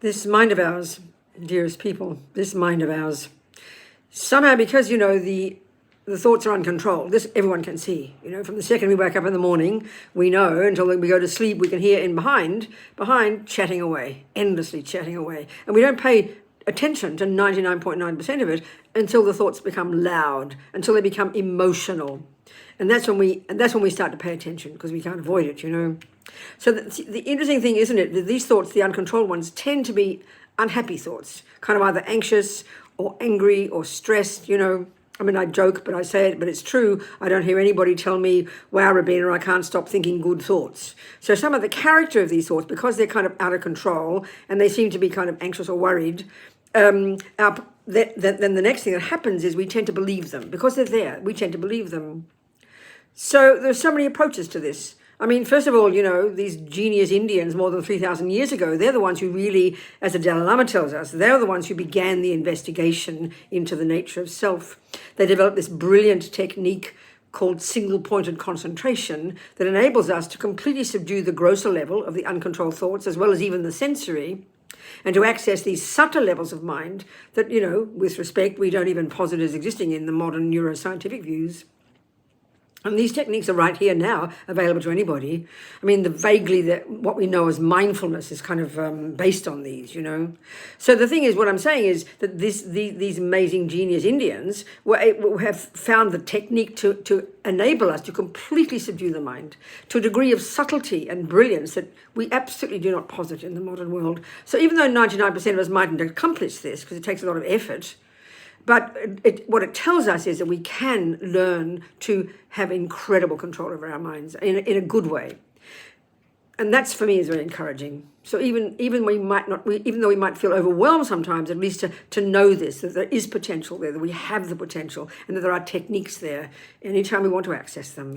This mind of ours, dearest people, this mind of ours, somehow because, the thoughts are uncontrolled, this everyone can see. From the second we wake up in the morning, we know until we go to sleep, we can hear in behind chatting away, endlessly chatting away. And we don't pay attention to 99.9% of it until the thoughts become loud, until they become emotional. And that's when we start to pay attention, because we can't avoid it, So the interesting thing, isn't it, that these thoughts, the uncontrolled ones, tend to be unhappy thoughts, kind of either anxious or angry or stressed, I mean, I joke, but I say it, but it's true. I don't hear anybody tell me, wow, Robina, I can't stop thinking good thoughts. So some of the character of these thoughts, because they're kind of out of control and they seem to be kind of anxious or worried, then the next thing that happens is we tend to believe them. Because they're there, we tend to believe them. So there's so many approaches to this. I mean, first of all, these genius Indians more than 3,000 years ago, they're the ones who really, as the Dalai Lama tells us, they're the ones who began the investigation into the nature of self. They developed this brilliant technique called single-pointed concentration that enables us to completely subdue the grosser level of the uncontrolled thoughts, as well as even the sensory, and to access these subtle levels of mind that, with respect, we don't even posit as existing in the modern neuroscientific views. And these techniques are right here now, available to anybody. I mean, what we know as mindfulness is kind of based on these, So the thing is, what I'm saying is that these amazing genius Indians have found the technique to enable us to completely subdue the mind to a degree of subtlety and brilliance that we absolutely do not posit in the modern world. So even though 99% of us mightn't accomplish this, because it takes a lot of effort, but what it tells us is that we can learn to have incredible control over our minds in a good way. And that's, for me, is very encouraging. So even though we might feel overwhelmed sometimes, at least to know this, that there is potential there, that we have the potential, and that there are techniques there anytime we want to access them,